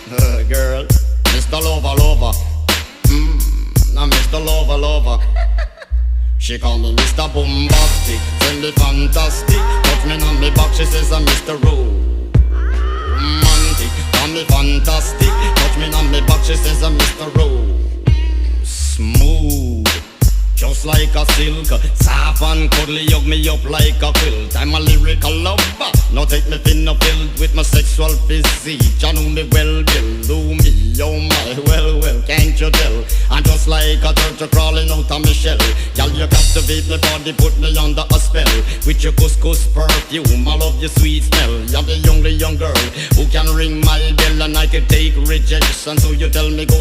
Girl, Mr. Lover Lover. Now Mr. Lover Lover. She call me Mr. Bombastic, send me fantastic. Touch me on me back, she says I'm Mr. Romantic. Call me fantastic, touch me on me back, she says I'm Mr. Smooth, just like a silk. Soft and cuddly, hug me up like a quilt. I'm a lyrical lover, now take me thin filled with my sexual physique. You know me well, Bill, do me, oh my, well, can't you tell? I'm just like a turtle crawling out of my shell. Girl, you captivate my body, put me under a spell. With your couscous perfume, I love your sweet smell. You're the only young girl who can ring my bell, and I can take rejection. So you tell me go